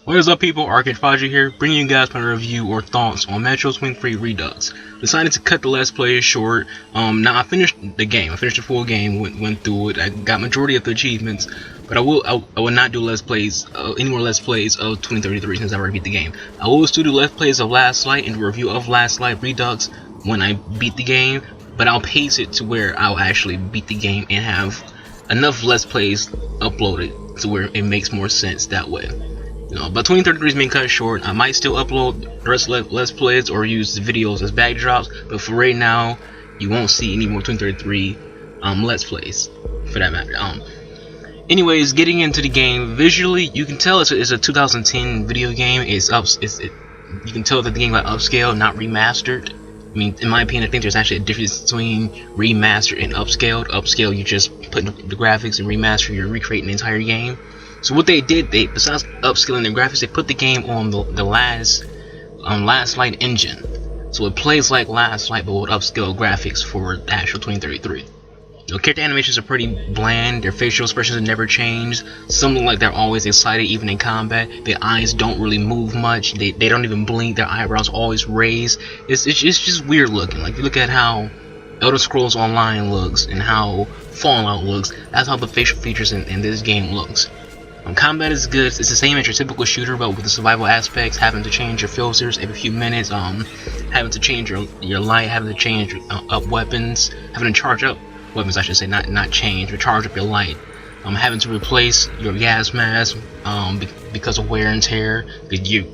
What is up, people? Arcade Project here, bringing you guys my review or thoughts on Metro 23 Redux. Decided to cut the Let's Play short. Now I finished the game. I finished the full game, went through it. I got majority of the achievements, but I will not do Let's Plays, any more Let's Plays of 2033 since I already beat the game. I will still do Let's Plays of Last Light and review of Last Light Redux when I beat the game, but I'll pace it to where I'll actually beat the game and have enough Let's Plays uploaded to where it makes more sense that way. But 2033 is being cut short. I might still upload the rest of Let's Plays or use the videos as backdrops, but for right now, you won't see any more 2033 Let's Plays, for that matter. Anyways, getting into the game, visually, you can tell it's a 2010 video game. You can tell that the game got upscaled, not remastered. I mean, in my opinion, I think there's actually a difference between remastered and upscaled. Upscale, you just put the graphics, and remaster, you're recreating the entire game. So what they did, besides upscaling the graphics, they put the game on the Last Light engine. So it plays like Last Light, but with upscaled graphics for the actual 2033. Character animations are pretty bland. Their facial expressions have never changed. Something like they're always excited, even in combat. Their eyes don't really move much. They don't even blink. Their eyebrows always raised. It's just weird looking. Like, you look at how Elder Scrolls Online looks and how Fallout looks. That's how the facial features in this game looks. Combat is good. It's the same as your typical shooter, but with the survival aspects, having to change your filters every few minutes, having to change your light, having to change up weapons, having to charge up weapons, I should say, not change, but charge up your light. Having to replace your gas mask because of wear and tear.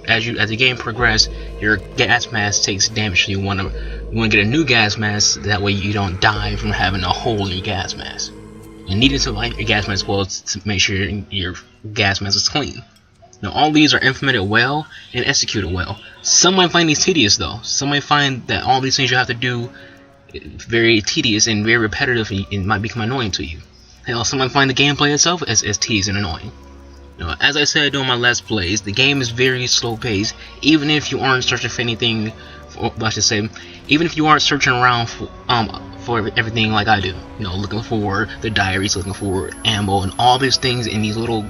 As the game progresses, your gas mask takes damage, so you want to get a new gas mask. That way you don't die from having a hole in your gas mask. You need to light your gas mask well to make sure your gas mask is clean. Now, all these are implemented well and executed well. Some might find these tedious, though. Some might find that all these things you have to do very tedious and very repetitive, and it might become annoying to you. Hell, some might find the gameplay itself as tedious and annoying. Now, as I said during my Let's Plays, the game is very slow paced. Even if you aren't searching for anything, even if you aren't searching around for everything like I do, looking for the diaries, looking for ammo, and all these things in these little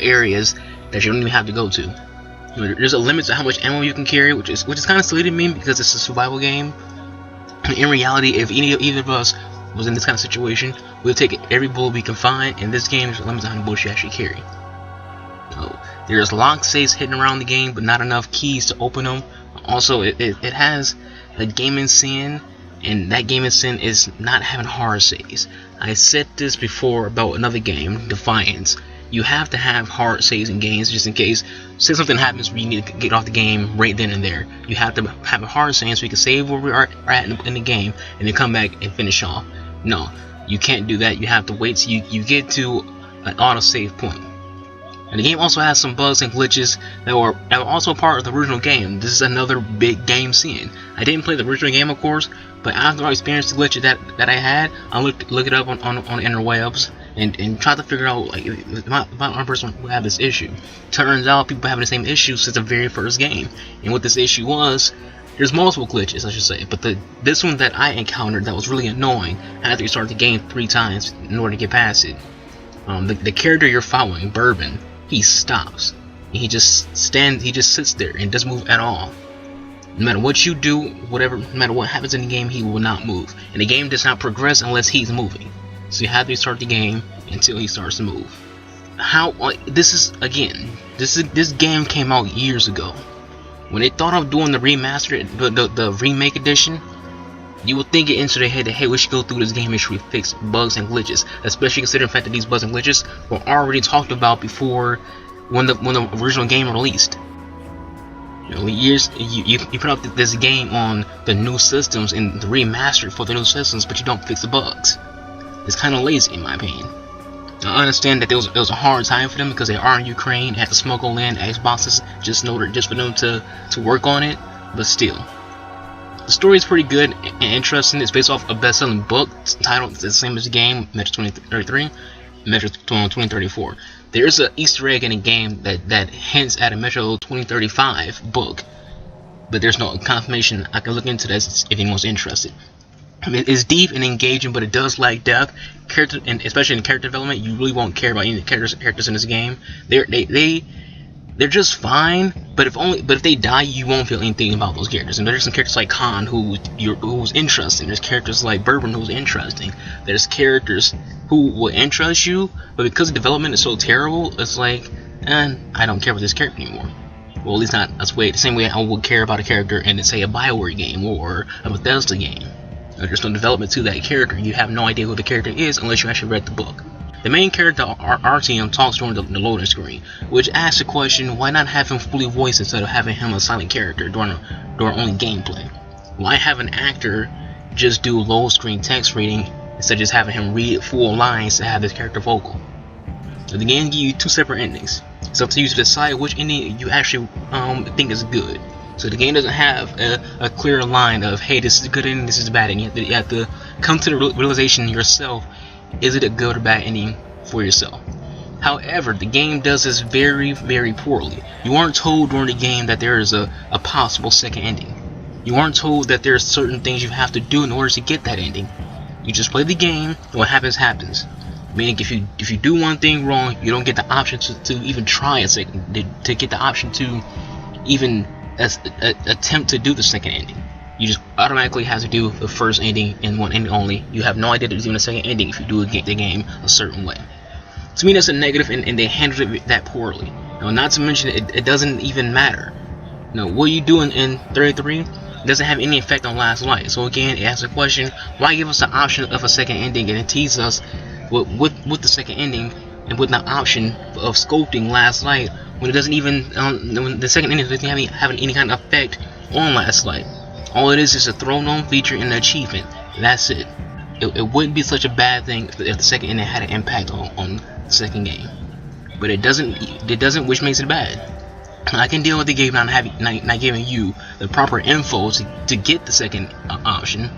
areas that you don't even have to go to. There's a limit to how much ammo you can carry, which is kind of silly to me because it's a survival game. In reality, if either of us was in this kind of situation, we'll take every bullet we can find. In this game, there's a limit to how many bullets you actually carry. There's lock safes hidden around the game, but not enough keys to open them. Also, it has a gaming sin, and that gaming sin is not having hard saves. I said this before about another game, Defiance. You have to have hard saves in games just in case say something happens where you need to get off the game right then and there. You have to have a hard save so you can save where we are at in the game and then come back and finish off. No, you can't do that. You have to wait till you get to an auto save point. And the game also has some bugs and glitches that were also part of the original game. This is another big game sin. I didn't play the original game, of course, but after I experienced the glitches that I had, I look it up on the interwebs and try to figure out, like, if I'm one person who have this issue. Turns out people have the same issue since the very first game. And what this issue was, there's multiple glitches, I should say, but this one that I encountered that was really annoying, I had to restart the game 3 times in order to get past it. The character you're following, Bourbon, he stops. He just sits there and doesn't move at all. No matter what you do, no matter what happens in the game, he will not move. And the game does not progress unless he's moving. So you have to restart the game until he starts to move. This game came out years ago. When they thought of doing the remastered, the remake edition, you would think it into their head that, hey, we should go through this game and make sure we fix bugs and glitches, especially considering the fact that these bugs and glitches were already talked about before when the original game released. You put out this game on the new systems and the remastered for the new systems, but you don't fix the bugs. It's kind of lazy, in my opinion. I understand that it was a hard time for them because they are in Ukraine, had to smuggle in Xboxes just for them to work on it, but still. The story is pretty good and interesting. It's based off a best-selling book titled the same as the game, Metro 2033, Metro 2034. There's an Easter egg in the game that hints at a Metro 2035 book, but there's no confirmation. I can look into this if anyone's interested. It's deep and engaging, but it does lack depth. And especially in character development, you really won't care about any characters in this game. They they're just fine. But if they die, you won't feel anything about those characters. And there's some characters like Khan who's interesting. There's characters like Bourbon who's interesting. There's characters who will interest you, but because the development is so terrible, it's like, I don't care about this character anymore. Well, at least not the same way I would care about a character in, say, a BioWare game or a Bethesda game. There's no development to that character. You have no idea who the character is unless you actually read the book. The main character, RTM, talks during the loading screen, which asks the question, why not have him fully voiced instead of having him a silent character during only gameplay? Why have an actor just do load screen text reading instead of just having him read full lines to have this character vocal? So the game gives you two separate endings. It's up to you to decide which ending you actually think is good. So the game doesn't have a clear line of, hey, this is a good ending, this is a bad ending. You have to come to the realization yourself, is it a good or bad ending for yourself? However, the game does this very, very poorly. You aren't told during the game that there is a possible second ending. You aren't told that there are certain things you have to do in order to get that ending. You just play the game, and what happens, happens. Meaning, if you do one thing wrong, you don't get the option to even try a second, to get the option to even attempt to do the second ending. You just automatically have to do the first ending and one ending only. You have no idea there's even a second ending if you do the game a certain way. To me, that's a negative, and they handled it that poorly. Now, not to mention, it doesn't even matter. Now, what you do in 33 doesn't have any effect on Last Light. So again, it asks the question, why give us the option of a second ending and it teases us with the second ending and with the option of sculpting Last Light when it doesn't even when the second ending doesn't have any kind of effect on Last Light. All it is a thrown-on feature and an achievement. That's it. It wouldn't be such a bad thing if the second ending had an impact on the second game, but it doesn't, which makes it bad. I can deal with the game not giving you the proper info to get the second option,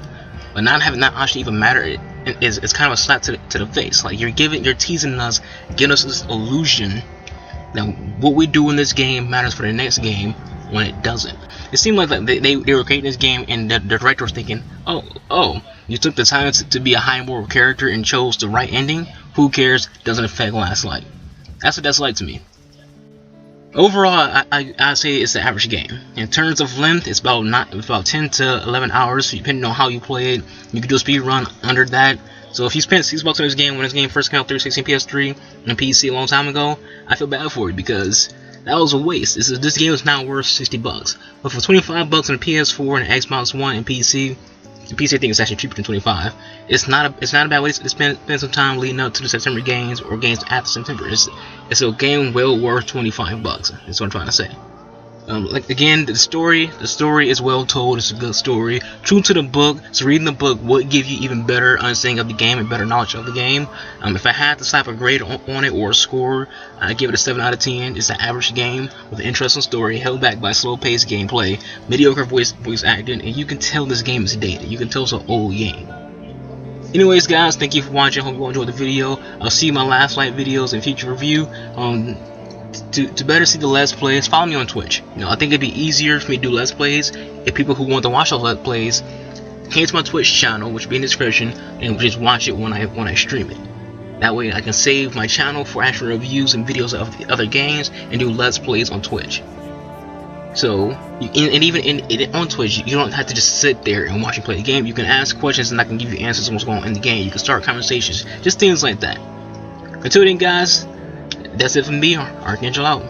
but not having that option even matter. It's kind of a slap to the face. Like you're teasing us, giving us this illusion that what we do in this game matters for the next game when it doesn't. It seemed like they were creating this game and the director was thinking, oh, you took the time to be a high moral character and chose the right ending. Who cares? Doesn't affect Last Light. That's what that's like to me. Overall, I say it's the average game. In terms of length, it's about 10 to 11 hours, depending on how you play it. You can do a speed run under that. So if you spent $6 on this game when this game first came out 360 PS3 and PC a long time ago, I feel bad for it because that was a waste. This game is now worth $60. But for $25 on the PS4 and Xbox One and PC, the PC I think it's actually cheaper than $25. It's not a bad way to spend some time leading up to the September games or games after September. It's a game well worth $25. That's what I'm trying to say. Like again, the story is well told. It's a good story, true to the book. So reading the book would give you even better understanding of the game and better knowledge of the game. If I had to slap a grade on it or a score, I'd give it a 7 out of 10. It's an average game with an interesting story, held back by slow-paced gameplay, mediocre voice acting, and you can tell this game is dated. You can tell it's an old game. Anyways, guys, thank you for watching. Hope you enjoyed the video. I'll see my Last Light videos in future review. To better see the Let's Plays, follow me on Twitch. I think it'd be easier for me to do Let's Plays if people who want to watch those Let's Plays came to my Twitch channel, which will be in the description, and just watch it when I stream it. That way I can save my channel for actual reviews and videos of the other games and do Let's Plays on Twitch. So, even on Twitch, you don't have to just sit there and watch me play the game. You can ask questions and I can give you answers on what's going on in the game. You can start conversations, just things like that. Until then, guys, that's it from me, Archangel out.